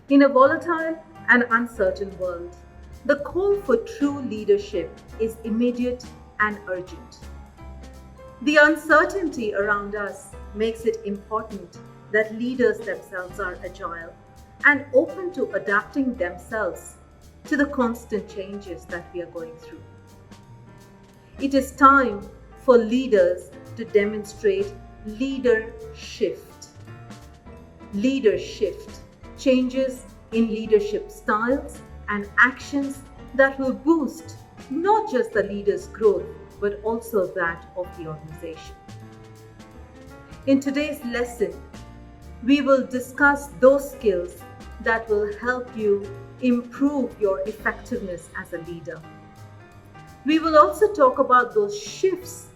In a volatile and uncertain world, the call for true leadership is immediate and urgent. The uncertainty around us makes it important that leaders themselves are agile and open to adapting themselves to the constant changes that we are going through. It is time for leaders to demonstrate leadership. Leadership, changes in leadership styles and actions that will boost not just the leader's growth but also that of the organization. In today's lesson, we will discuss those skills that will help you improve your effectiveness as a leader. We will also talk about those shifts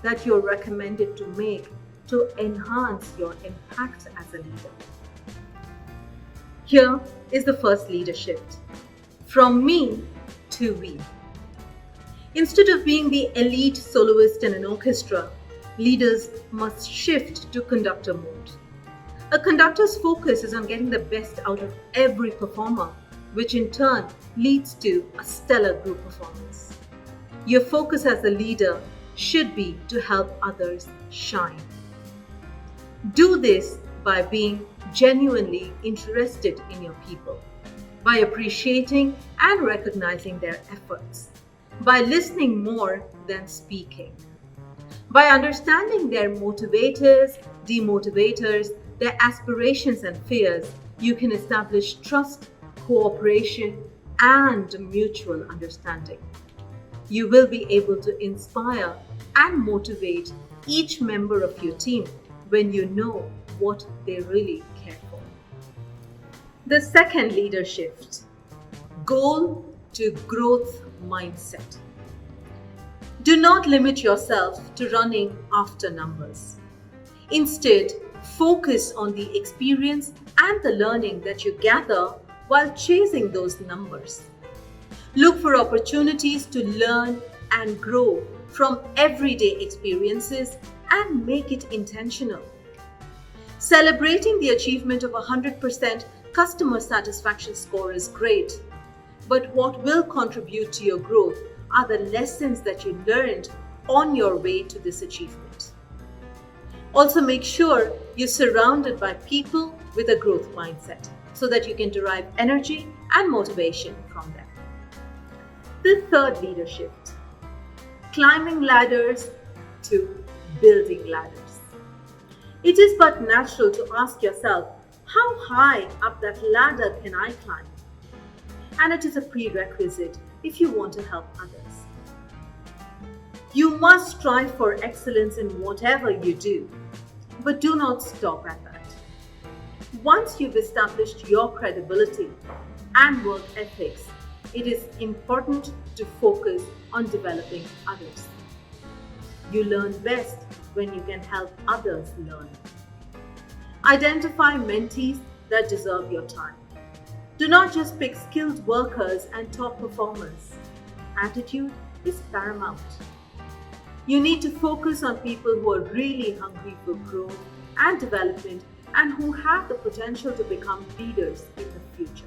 that you're recommended to make to enhance your impact as a leader. Here is the first leadership. From me to we. Instead of being the elite soloist in an orchestra, leaders must shift to conductor mode. A conductor's focus is on getting the best out of every performer, which in turn leads to a stellar group performance. Your focus as a leader should be to help others shine. Do this by being genuinely interested in your people, by appreciating and recognizing their efforts, by listening more than speaking, by understanding their motivators, demotivators, their aspirations and fears. You can establish trust, cooperation, and mutual understanding. You will be able to inspire and motivate each member of your team when you know what they really care for. The second leadership, goal to growth mindset. Do not limit yourself to running after numbers. Instead, focus on the experience and the learning that you gather while chasing those numbers. Look for opportunities to learn and grow from everyday experiences and make it intentional. Celebrating the achievement of 100% customer satisfaction score is great, but what will contribute to your growth are the lessons that you learned on your way to this achievement. Also, make sure you're surrounded by people with a growth mindset so that you can derive energy and motivation from them. The third leadership, climbing ladders to building ladders. It is but natural to ask yourself, how high up that ladder can I climb? And it is a prerequisite if you want to help others. You must strive for excellence in whatever you do, but do not stop at that. Once you've established your credibility and work ethics, it is important to focus on developing others. You learn best when you can help others learn. Identify mentees that deserve your time. Do not just pick skilled workers and top performers. Attitude is paramount. You need to focus on people who are really hungry for growth and development and who have the potential to become leaders in the future.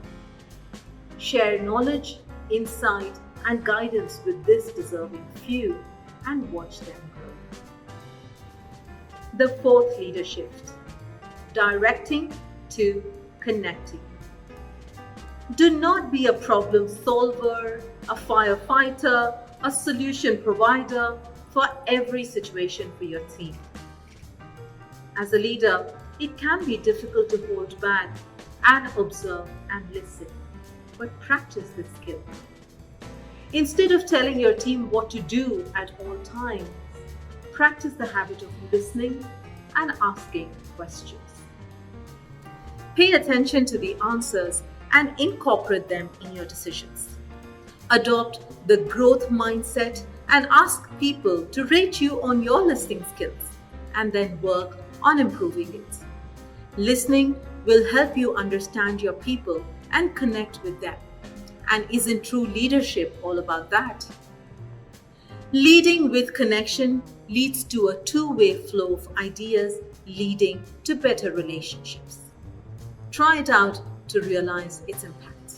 Share knowledge, insight, and guidance with this deserving few and watch them grow. The fourth leadership, directing to connecting. Do not be a problem solver, a firefighter, a solution provider for every situation for your team. As a leader, it can be difficult to hold back and observe and listen, but practice this skill. Instead of telling your team what to do at all times, practice the habit of listening and asking questions. Pay attention to the answers and incorporate them in your decisions. Adopt the growth mindset and ask people to rate you on your listening skills and then work on improving it. Listening will help you understand your people and connect with them. And isn't true leadership all about that? Leading with connection leads to a two-way flow of ideas leading to better relationships. Try it out to realize its impact.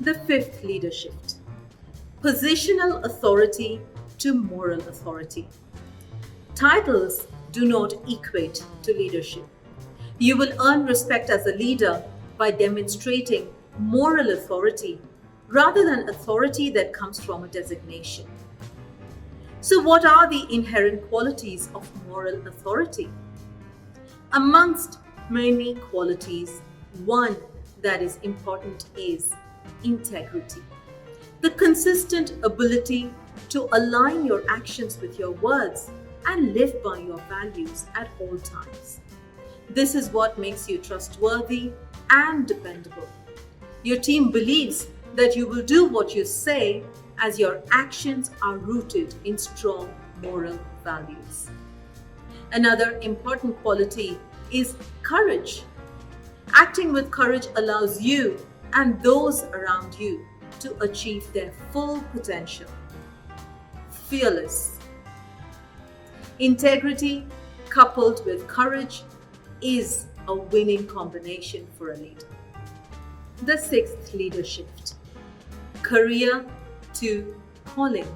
The fifth leadershift: positional authority to moral authority. Titles do not equate to leadership. You will earn respect as a leader by demonstrating moral authority rather than authority that comes from a designation. So, what are the inherent qualities of moral authority? Amongst many qualities, one that is important is integrity. The consistent ability to align your actions with your words and live by your values at all times. This is what makes you trustworthy and dependable. Your team believes that you will do what you say, as your actions are rooted in strong moral values. Another important quality is courage. Acting with courage allows you and those around you to achieve their full potential. Fearless. Integrity coupled with courage is a winning combination for a leader. The sixth leadershift: career to calling.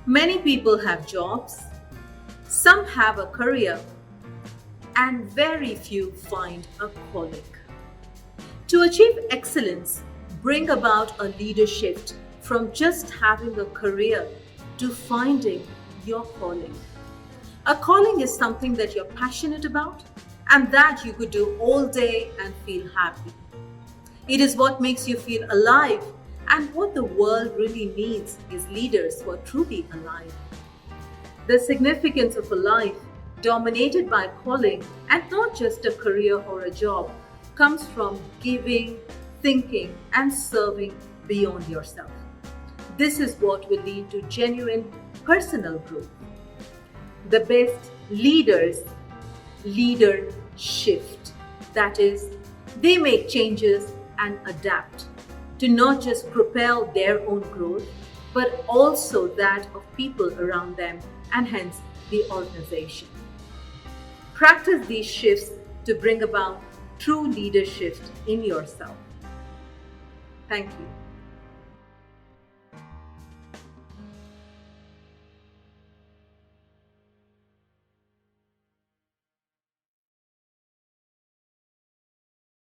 Many people have jobs, some have a career, and very few find a calling. To achieve excellence, bring about a leadership from just having a career to finding your calling. A calling is something that you're passionate about and that you could do all day and feel happy. It is what makes you feel alive, and what the world really needs is leaders who are truly alive. The significance of a life dominated by calling, and not just a career or a job, comes from giving, thinking, and serving beyond yourself. This is what will lead to genuine personal growth. The best leaders shift. That is, they make changes and adapt to not just propel their own growth, but also that of people around them and hence the organization. Practice these shifts to bring about true leadership in yourself. Thank you.